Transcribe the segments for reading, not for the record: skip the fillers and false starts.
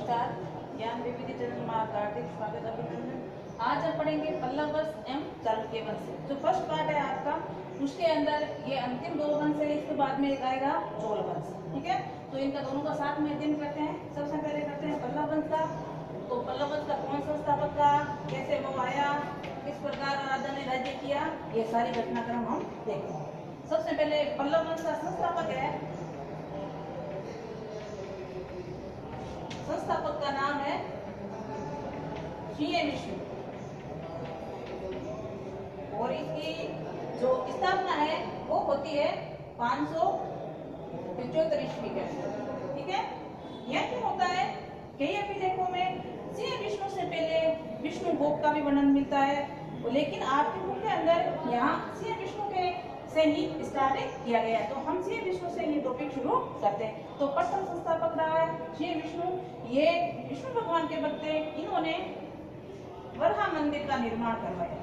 नमस्कार। ज्ञान विविधि चैनल में आपका हार्दिक स्वागत अभिनंदन। आज हम पढ़ेंगे पल्लव वंश एवं चालुक्य वंश। जो फर्स्ट पार्ट है आपका, उसके अंदर ये अंतिम दो वंश है, इसके बाद में एक आएगा चोल वंश। ठीक है, तो इनका दोनों का साथ में अध्ययन करते हैं। सबसे पहले करते हैं पल्लव वंश का। तो पल्लव वंश का कौन संस्थापक था, कैसे वो आया, किस प्रकार राजा ने राज्य किया, ये सारी घटनाक्रम हम देखेंगे। सबसे पहले पल्लव वंश का संस्थापक है, संस्थापक का नाम है विष्णु, और इसकी जो स्थापना है वो होती है 575 ईस्वी के। ठीक है, यह क्यों होता है, कई अभिलेखों में सिंह विष्णु से पहले विष्णु भोग का भी वर्णन मिलता है, लेकिन आपके बुक के अंदर यहाँ सिंह विष्णु के से ही स्टार्ट किया गया है। तो हम सिंह विष्णु से ये टॉपिक शुरू करते हैं। तो प्रथम संस्थापक रहा है सिंह विष्णु। ये विष्णु भगवान के भक्त थे, इन्होंने वराह मंदिर का निर्माण करवाया।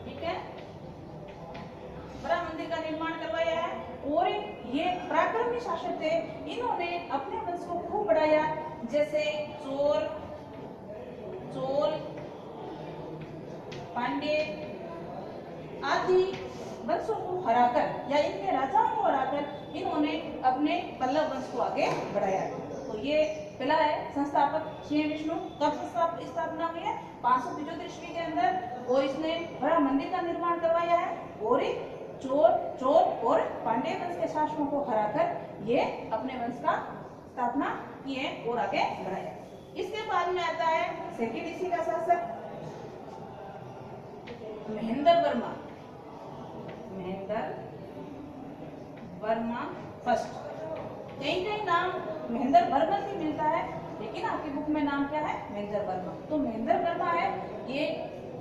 ठीक है, वराह मंदिर का निर्माण करवाया है, और ये पराक्रमी शासक थे, इन्होंने अपने वंश को खूब बढ़ाया। जैसे चोल, पांड्य आदि वंशों को हराकर या इनके राजाओं को हराकर इन्होंने अपने पल्लव वंश को आगे बढ़ाया। तो ये पहला है संस्थापक सिंह विष्णु। कब स्थापना हुई है, 575 ईस्वी के अंदर, और इसने बड़ा मंदिर का निर्माण करवाया है, और चोल और पांड्य वंश के शासकों को हराकर ये अपने वंश का स्थापना किए और आगे बढ़ाया। इसके बाद में आता है सेकंड इसी का शासक महेंद्र वर्मा फर्स्ट। कई नाम महेंद्र वर्मा भी मिलता है, लेकिन आपकी बुक में नाम क्या है, महेंद्र वर्मा। तो महेंद्र वर्मा है, ये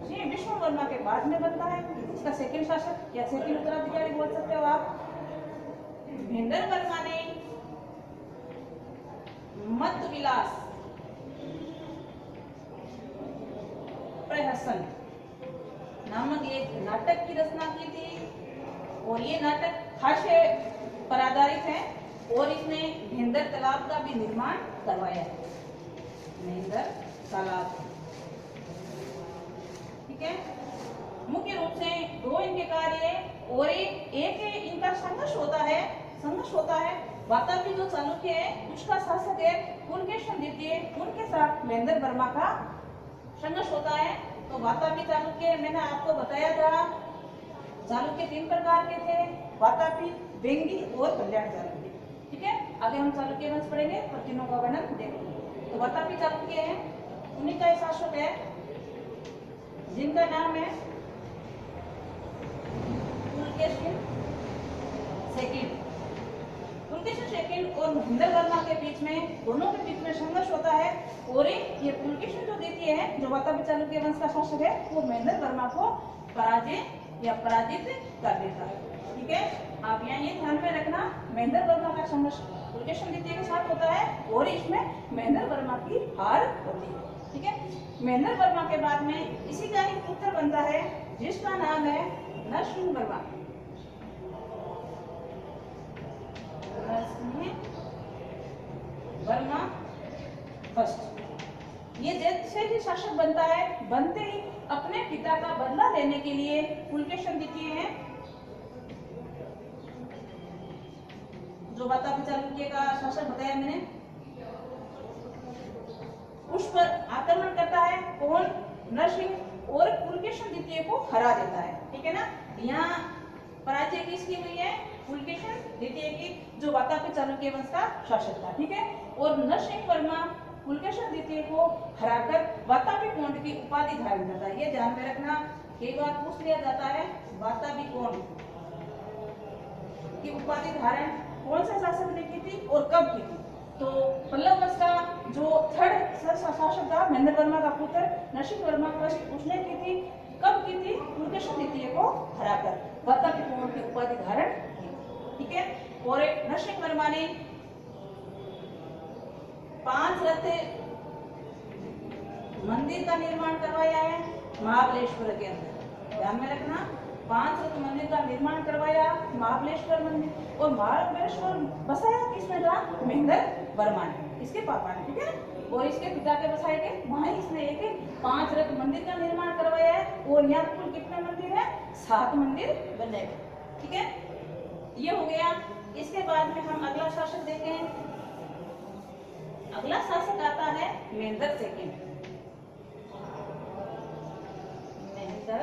श्री विष्णु वर्मा के बाद में बनता है, इसका सेकंड शासक या सेकंड उत्तराधिकारी बोल सकते हो आप। महेंद्र वर्मा ने मत विलास प्रहसन नामक एक नाटक की रचना की थी, और ये नाटक हास्य पर आधारित है, और इसने महेंद्र तालाब का भी निर्माण करवाया है। महेंद्र तालाब, ठीक है। मुख्य रूप से दो इनके कार्य, और एक इनका संघर्ष होता है। वातापी जो चालुक्य है उसका शासक है पुलकेशन द्वितीय, उनके साथ महेंद्र वर्मा का संघर्ष होता है। तो वातापी चालुक्य मैंने आपको बताया था, चालुक्य 3 प्रकार के थे, वातापी, वेंगी और कल्याण चालुक्य। ठीक है, आगे हम चालुक्य वंश पढ़ेंगे और तीनों का वर्णन देखेंगे। तो वातापी चालुक्य है, उन्हीं का शासक है जिनका नाम है पुलकेशिन सेकंड और महेंद्र वर्मा के बीच में, दोनों के बीच में संघर्ष होता है, और ये पुलकेशिन जो द्वितीय है, जो वातापी चालुक्य वंश का शासक है, वो महेंद्र वर्मा को पराजित कर देता है। ठीक है, आप यहाँ ये ध्यान में रखना, महेंद्र वर्मा का संघर्ष पुलकेशिन द्वितीय के साथ होता है, और इसमें महेंद्र वर्मा की हार होती है। ठीक है, महेंद्र वर्मा के बाद में इसी का ही पुत्र बनता है, जिसका नाम है नरसिंह वर्मा। वर्मा फर्स्ट। ये जैसे ही शासक बनता है, बनते ही अपने पिता का बदला लेने के लिए पुलकेशिन द्वितीय है, जो वातापी चालुक्य का शासक बताया मैंने, उस पर आक्रमण करता है। कौन, नरसिंह, और पुलकेशिन द्वितीय को हरा देता है। ठीक है ना, यहाँ पराजय किसकी हुई है, पुलकेशिन द्वितीय की, जो वातापी चालुक्य वंश का शासक था। ठीक है, और नरसिंह वर्मा पुलकेशिन द्वितीय को हराकर वातापी कोंड की उपाधि धारण करता है। ये ध्यान में रखना, कई बार पूछ लिया जाता है वातापी कोंड की उपाधि धारण कौन से शासक ने की थी और कब की थी। तो पल्लव वंश का जो थर्ड शासक था, महेंद्र वर्मा का पुत्र नरसिंह वर्मा फर्स्ट, उसने की थी, कब की थी, पुलकेशिन द्वितीय को हराकर वातापी कोंड की उपाधि धारण की। ठीक है, और नरसिंह वर्मा ने 5 रथ मंदिर का निर्माण करवाया है महाबलेश्वर के अंदर। ध्यान में रखना, 5 रत्न मंदिर का निर्माण करवाया, महाबलेश्वर मंदिर। और महाबलेश्वर बसाया किसने था? महेंद्र वर्मा ने, इसके पापा ने, ठीक है। और इसके पिता के बसाए थे, वहां इसने एक 5 रत्न मंदिर का निर्माण करवाया है। और यहाँ कुल कितने मंदिर है? 7 मंदिर बनेगा, ठीक है। ये हो गया। इसके बाद में हम अगला शासक देखें। अगला शासक आता है Mahendra second. Mahendra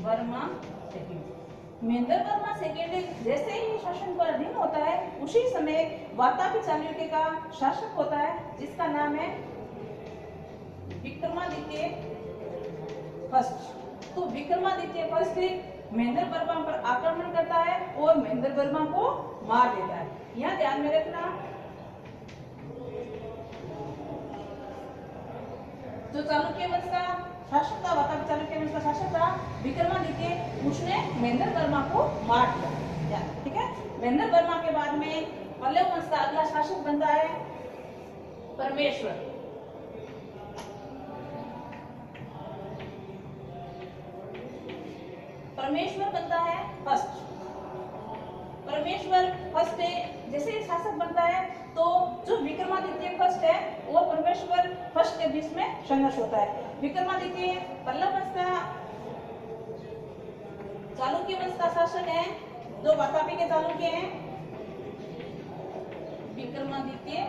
Verma second. Mahendra Verma second जैसे ही शासन पर अधीन होता है, उसी समय वातापी चालुक्य का शासक होता है, जिसका नाम है विक्रमादित्य फर्स्ट। तो विक्रमादित्य फर्स्ट महेंद्र वर्मा पर आक्रमण करता है और महेंद्र वर्मा को मार देता है। यहाँ ध्यान में रखना, जो चालुक्य वंश का शासक था, वातापी चालुक्य वंश का शासक था विक्रमादित्य, उसने महेंद्र वर्मा को मार दिया, ठीक है। महेंद्र वर्मा के बाद में पल्लव वंश का अगला शासक बनता है परमेश्वर। परमेश्वर बनता है फर्स्ट। परमेश्वर फर्स्ट जैसे शासक बनता है, तो जो विक्रमादित्य फर्स्ट है और परमेश्वर फर्स्ट के बीच में संघर्ष होता है। विक्रमादित्य पल्लव वंश का चालुक्य वंश का शासक है, जो वातापी के चालुक्य हैं। विक्रमादित्य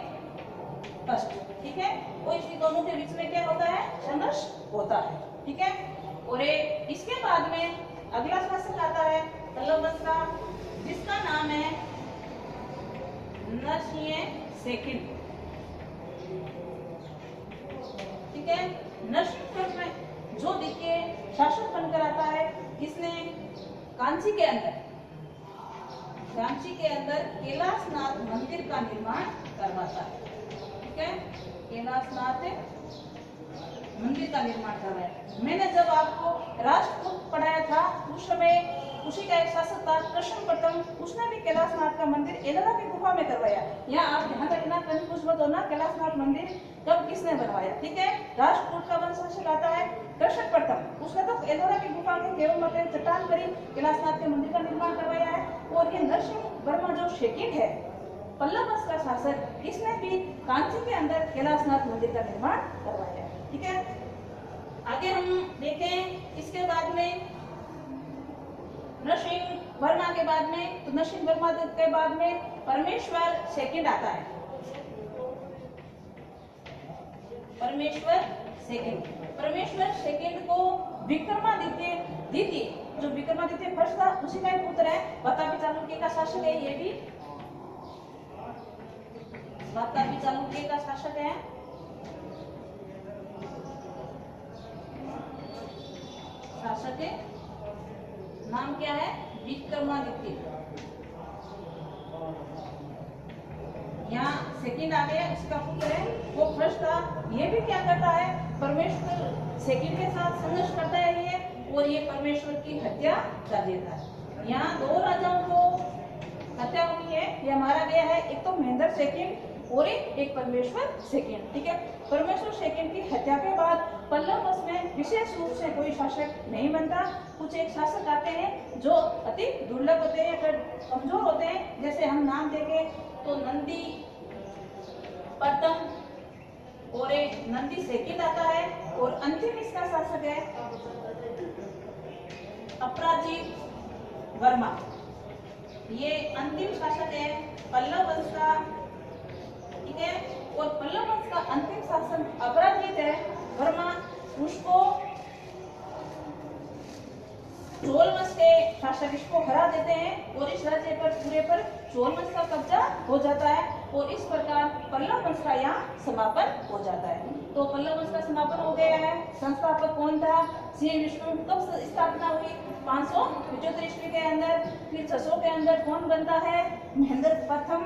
फर्स्ट, ठीक है। और इसी दोनों के बीच में क्या होता है? संघर्ष होता है, ठीक है। और इसके बाद में अगला शासक आता है पल्लव वंश का, जिसका नाम है नरसिंह सेकंड, ठीक है। नरसिंह में जो द्वितीय शासक बनकर आता है, इसने कांची के अंदर कैलाशनाथ मंदिर का निर्माण करवाता है, ठीक है। कैलाशनाथ मंदिर का निर्माण करवाया। मैंने जब आपको राष्ट्रकूट पढ़ाया था, उस समय उसी का एक शासक था कृष्ण प्रथम, उसने भी कैलाशनाथ का मंदिर एलोरा की गुफा में करवाया। यहाँ आप ध्यान रखना, कंफ्यूज मत होना, कैलाशनाथ मंदिर कब किसने बनवाया, ठीक है। राष्ट्रकूट का वंश शासक आता है कृष्ण प्रथम, उसने तो एलोरा की गुफा में केवल मतलब चट्टान पर कैलाशनाथ के मंदिर का निर्माण करवाया है। और ये नरसिंह वर्मा जो सेकंड है पल्लव वंश का शासक, इसने भी कांची के अंदर कैलाशनाथ मंदिर का निर्माण करवाया है, ठीक है। आगे हम देखें, इसके बाद में नरसिंह वर्मा के बाद में, तो नरसिंह वर्मा के बाद में परमेश्वर सेकंड आता है। परमेश्वर सेकंड को विक्रमादित्य द्वितीय, जो विक्रमादित्य फर्स्ट था, उसी का पुत्र है, वातापी चालुक्य का शासक है। ये भी वातापी चालुक्य का शासक है। शासक है, नाम क्या है? विक्रमादित्य। यहाँ सेकंड आ गया, इसका पुत्र है, वो फर्स्ट था। ये भी क्या करता है? परमेश्वर सेकंड के साथ संघर्ष करता है ये, और ये परमेश्वर की हत्या कर देता है। यहाँ 2 राजाओं को हत्या हुई है, ये मारा गया है, एक तो महेंद्र सेकंड और एक परमेश्वर सेकंड, ठीक है। परमेश्वर सेकंड की हत्या के बाद पल्लव वंश में विशेष रूप से कोई शासक नहीं बनता। कुछ एक शासक आते हैं जो अति दुर्लभ होते हैं, फिर कमजोर होते हैं। जैसे हम नाम देखें तो नंदी प्रथम और एक नंदी सेकंड आता है, और अंतिम इसका शासक है अपराजित वर्मा। ये अंतिम शासक है पल्लव वंश का, ठीक है। और पल्लव वंश का अंतिम शासक अपराजित है वर्मा, उसको चोल वंश के शासक इसको हरा देते हैं, और इस राज्य पर पूरे पर चोल वंश का कब्जा हो जाता है, और इस प्रकार पल्लव वंश का यहाँ समापन हो जाता है। तो पल्लव वंश का समापन हो गया है। संस्थापक कौन था? श्री विष्णु। कब स्थापना हुई? 575 ईस्वी के अंदर। फिर 600 के अंदर कौन बनता है? महेंद्र प्रथम।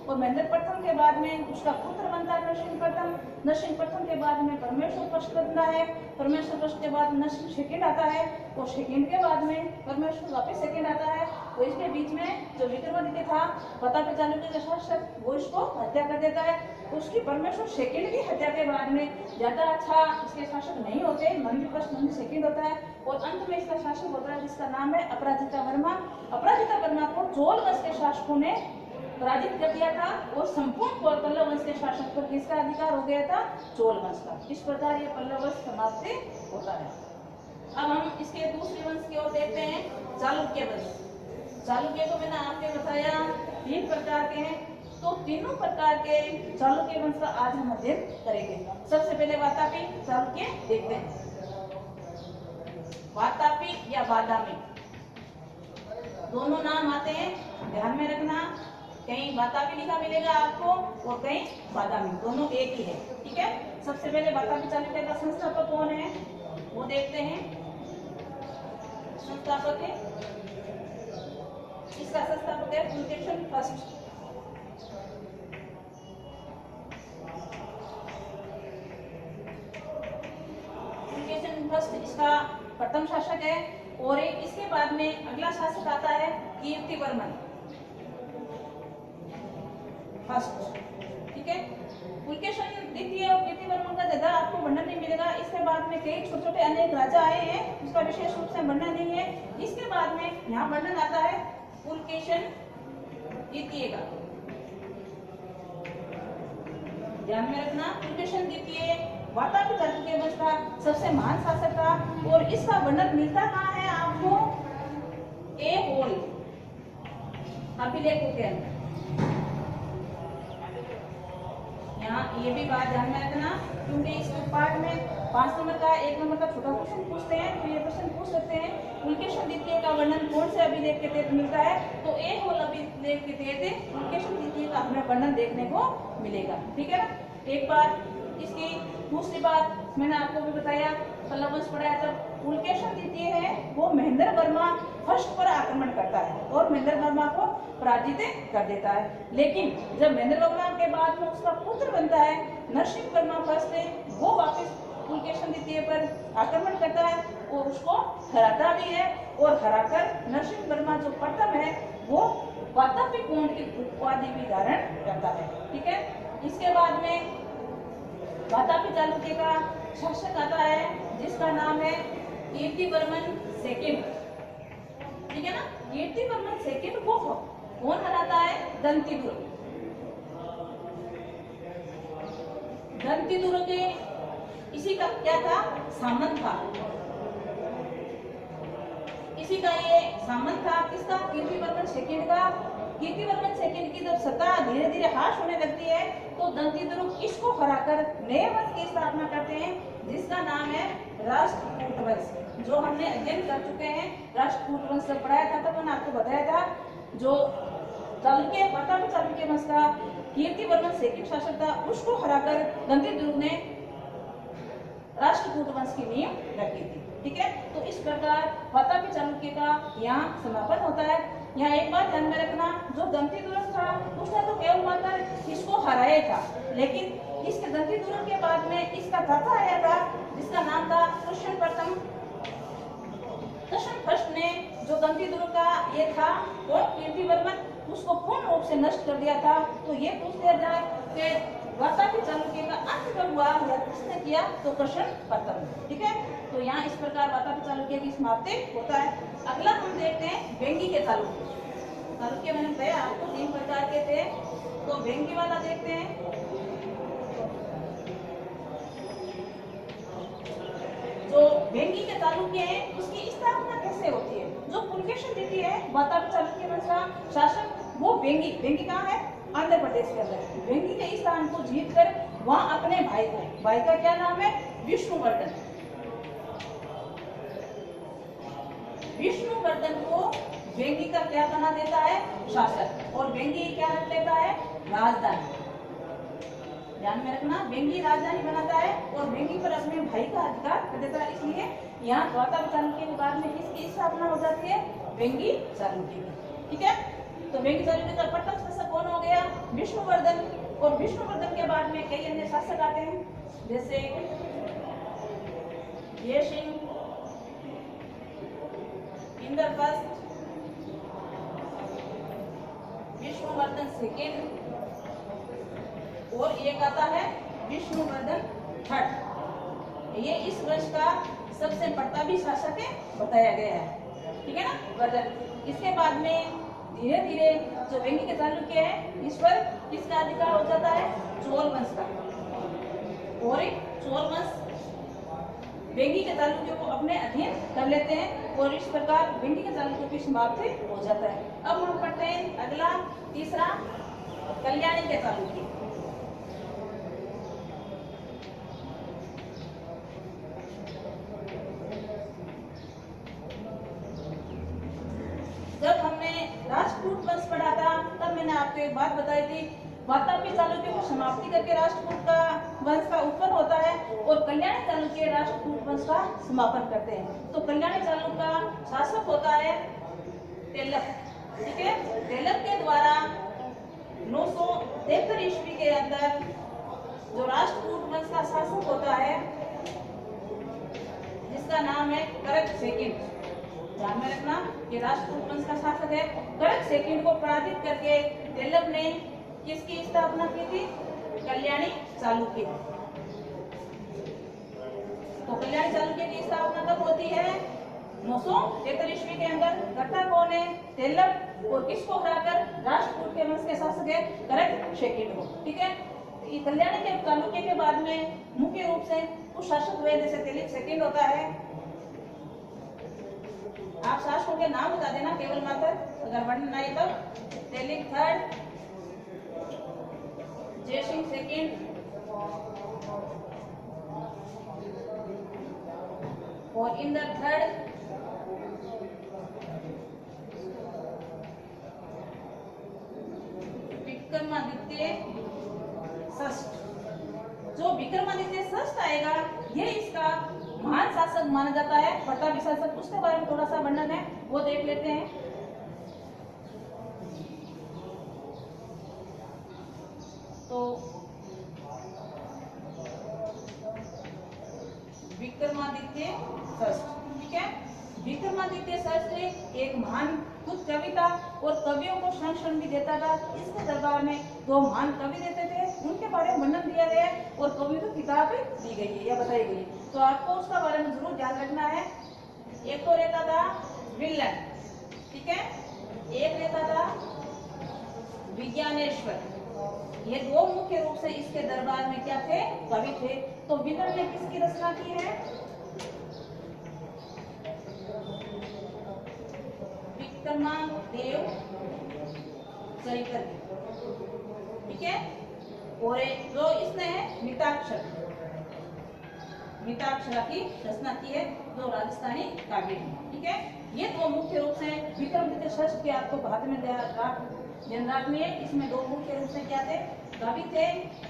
और महेंद्र प्रथम के बाद में उसका पुत्र बनता है नरसिंह प्रथम। नरसिंह प्रथम के बाद में परमेश्वर फर्स्ट बनता है। परमेश्वर फर्स्ट के बाद नरसिंह सेकंड आता है, और सेकंड के बाद में परमेश्वर वापस सेकंड आता है। तो इसके बीच में जो विक्रमादित्य था प्रतापी चालुक्य का शासक, वो इसको हत्या कर देता है। उसकी परमेश्वर सेकंड की हत्या के बाद में ज्यादा अच्छा इसके शासक नहीं होते, नंदी फर्स्ट नंदी सेकंड होता है और अंत में इसका शासक होता है जिसका नाम है अपराजिता वर्मा। अपराजिता वर्मा को चोल वंश के शासकों ने पराजित कर दिया था और संपूर्ण पल्लव वंश के शासक पर किसका अधिकार हो गया था? चोल वंश का। इस प्रकार ये पल्लव वंश समाप्त होता है। अब हम इसके दूसरे वंश की ओर देखते हैं, चालुक्य वंश। चालुक्य को मैंने आपको बताया 3 प्रकार के हैं, तो तीनों प्रकार के चालुक्य वंश का आज हम अध्ययन करेंगे। सबसे पहले वातापी चालुक्य देखते हैं। वातापी या बादामी दोनों नाम आते हैं, ध्यान में रखना। कहीं वातापी लिखा मिलेगा आपको और कहीं बादामी, दोनों एक ही है, ठीक है। सबसे पहले वातापी चालुक्य का संस्थापक कौन है वो देखते हैं। संस्थापक है, इसका संस्थापक है पुलकेशिन फर्स्ट। पुलकेशिन फर्स्ट इसका प्रथम शासक है और इसके बाद में अगला शासक आता है कीर्तिवर्मन फर्स्ट, ठीक है। पुलकेशिन द्वितीय और कीर्तिवर्मन का ज्यादा आपको वर्णन नहीं मिलेगा। इसके बाद में कई छोटे छोटे अनेक राजा आए हैं, उसका विशेष रूप से वर्णन नहीं है। इसके बाद में यहाँ वर्णन आता है पुलकेशिन द्वितीय का, ध्यान में रखना। पुलकेशिन द्वितीय वातापी चालुक्य वंश का सबसे महान शासक था और इसका वर्णन मिलता कहाँ है आपको? ए होल अभिलेखों के अंदर। यहाँ ये भी बात ध्यान में रखना, क्योंकि इस पाठ में 5 नंबर का 1 नंबर का छोटा क्वेश्चन पूछते हैं, तो ये क्वेश्चन पूछ सकते हैं पुलकेशिन द्वितीय का वर्णन कौन से अभिलेख के तहत मिलता है? तो ए होल अभिलेख के तहत पुलकेशिन द्वितीय का हमें वर्णन देखने को मिलेगा, ठीक है ना। एक बार इसकी दूसरी बात मैंने आपको भी बताया, पल्लव वंश पढ़ाया, तब पुलकेशिन द्वितीय है वो महेंद्र वर्मा फर्स्ट पर आक्रमण करता है और महेंद्र वर्मा को पराजित कर देता है। लेकिन जब महेंद्र वर्मा के बाद में उसका पुत्र बनता है नरसिंह वर्मा फर्स्ट, वो वापस पुलकेशिन द्वितीय पर आक्रमण करता है और उसको हराता भी है और हराकर नरसिंह वर्मा जो प्रथम है वो वातापी कोंड की उपाधि भी धारण करता है, ठीक है। इसके बाद में वातापी चालुक्य का शासक आता है जिसका नाम है कीर्तिवर्मन सेकंड, ठीक है ना। कीर्तिवर्मन सेकंड को कौन हराता है? दंतिदुर्ग। दंतिदुर्ग के इसी का क्या था? सामंत था। इसी का ये सामंत था, किसका? कीर्तिवर्मन सेकंड का। कीर्तिवर्मन सेकंड की जब सत्ता धीरे धीरे हाश होने लगती है तो दंतिदुर्ग इसको हराकर नए वंश की स्थापना करते हैं जिसका नाम है राष्ट्रकूट वंश, जो हमने अध्ययन कर चुके हैं। राष्ट्रकूट वंश जब पढ़ाया था तब मैंने आपको बताया था, जो चालुक्य वातापी चालुक्य वंश का कीर्तिवर्मन सेकंड शासक था उसको हराकर दंतिदुर्ग ने राष्ट्रकूट वंश की नींव रखी थी, ठीक है। तो इस प्रकार वातापी चालुक्य का यहाँ समापन होता है। यहाँ एक बात ध्यान में रखना, जो दंतिदुर्ग था उसने तो केवल मात्र इसको हराया था, लेकिन इसके दंतिदुर्ग के बाद में इसका चाचा आया था जिसका नाम था कृष्ण प्रथम। कृष्ण फर्स्ट ने जो दंतिदुर्ग का ये था वो कीर्तिवर्मन, उसको पूर्ण रूप से नष्ट कर दिया था। तो ये पूछ लिया जाए कि वातापी चालुक्य का अंत कब हुआ या किसने किया? तो कृष्ण प्रथम, ठीक है। तो यहाँ इस प्रकार वातापी चालुक्य की समाप्ति होता है। अगला हम देखते हैं वेंगी के चालुक्य। चालुक्य मैंने बताया आपको 3 प्रकार के थे, तो वेंगी वाला देखते हैं। जो वेंगी के चालुक्य है उसकी स्थापना कैसे होती है? जो पुलकेशिन द्वितीय है वातापी चालुक्य वंश का शासक, वो वेंगी कहाँ है? आंध्र प्रदेश के अंदर। वेंगी के स्थान को जीतकर वहां अपने भाई का क्या नाम है? विष्णुवर्धन। विष्णुवर्धन को वेंगी का क्या बना देता है? शासक। और वेंगी क्या रख लेता है? राजधानी। ध्यान में रखना, वेंगी राजधानी बनाता है और वेंगी पर अपने भाई का अधिकार कर देता है। इसलिए यहाँ वातापी चालुक्य के बाद में किसकी स्थापना हो जाती है? वेंगी चालुक्य की, ठीक है। तो वेंगी चालुक्य का प्रथम शासक कौन हो गया? विष्णुवर्धन। और विष्णुवर्धन के बाद में कई अन्य शासक आते हैं, जैसे जय सिंह, इंद्र फर्स्ट, विष्णुवर्धन सेकेंड और एक आता है विष्णुवर्धन थर्ड। ये इस वंश का सबसे प्रतापी शासक है बताया गया है, ठीक है ना वर्धन। इसके बाद में धीरे धीरे जो वेंगी के चालुक्य है इस पर किसका अधिकार हो जाता है, चोल वंश का। और चोल वंश वेंगी के चालुक्य को अपने अधीन कर लेते हैं और इस प्रकार वेंगी के चालुक्य की समाप्ति हो जाता है। अब हम पढ़ते हैं अगला तीसरा कल्याणी के चालुक्य। जब हमने राष्ट्रकूट वंश पढ़ा था तब मैंने आपको एक बात बताई थी, वातापी चालुक्य को समाप्ति करके राष्ट्रकूट का वंश का उत्पन्न होता है और कल्याणी चालुक्य राष्ट्रकूट वंश का समापन करते हैं। तो कल्याणी चालुक्य का शासक होता है तेलक, ठीक है। तेलक के द्वारा 973 ईस्वी के अंदर जो राष्ट्रकूट वंश का शासक होता है जिसका नाम है करक सेकंड, ध्यान में रखना कि राष्ट्रकूट वंश का शासक है करक सेकंड को पराजित करके तेलक ने किसकी स्थापना की थी, कल्याणी चालुक्य। तो कल्याणी चालुक्य की स्थापना कब होती है, 973 ईस्वी के अंदर। करता कौन है, तेलक, और किसको हराकर, राष्ट्रकूट के वंश के शासक है करक सेकंड को, ठीक है। ये कल्याणी के चालुक्य के बाद में मुख्य रूप से कुछ शासक हुए जैसे तेलिक सेकंड होता है। आप शासकों के नाम बता देना केवल मात्र, अगर वर्णन आए तब। तेलिक थर्ड, जयसिंह सेकंड, और इंद्र थर्ड, विक्रमादित्य षष्ठ। जो विक्रमादित्य षष्ठ आएगा ये इसका महान शासक माना जाता है, प्रतापी शासक। उसके बारे में थोड़ा सा वर्णन है वो देख लेते हैं। तो विक्रमादित्य षष्ठ, ठीक है। विक्रमादित्य षष्ठ एक महान खुद कवि था और कवियों को संरक्षण भी देता था। इसके दरबार में दो महान कवि देते थे, उनके बारे में वर्णन दिया गया है और कवियों को किताब दी गई है या बताई गई है। तो आपको उसका बारे में जरूर ध्यान रखना है। एक तो रहता था विल्लन, ठीक है, एक रहता था विज्ञानेश्वर। ये दो मुख्य रूप से इसके दरबार में क्या थे, कवि थे। तो विल्लन ने किसकी रचना की है, विक्रमादेव चरित्र, ठीक है। और जो इसने मिताक्षर की रचना की है, जो राजस्थानी काव्य है, ठीक है। ये दो मुख्य रूप से विक्रमादित्य षष्ठ के आपको बाद में ध्यान रखनी है। इसमें दो मुख्य रूप से क्या थे, कवि थे,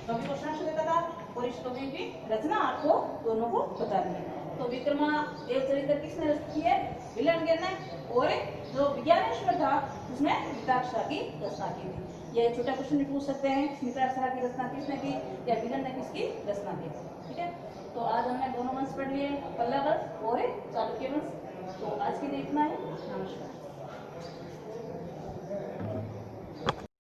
कवि को संरक्षण देता था और इस कवि की रचना आपको दोनों को बतानी है। तो विक्रमादेव चरित्र किसने रची है, विल्लन ने, और जो विज्ञानेश्वर था उसने मिताक्षरा की रचना की थी। ये छोटा क्वेश्चन भी पूछ सकते हैं, मिताक्षरा की रचना किसने की या विल्लन ने किसकी रचना की, ठीक है। तो आज हमने दोनों वंश पढ़ लिए, पल्लव वंश और चालुक्य वंश। तो आज के लिए इतना है, नमस्कार।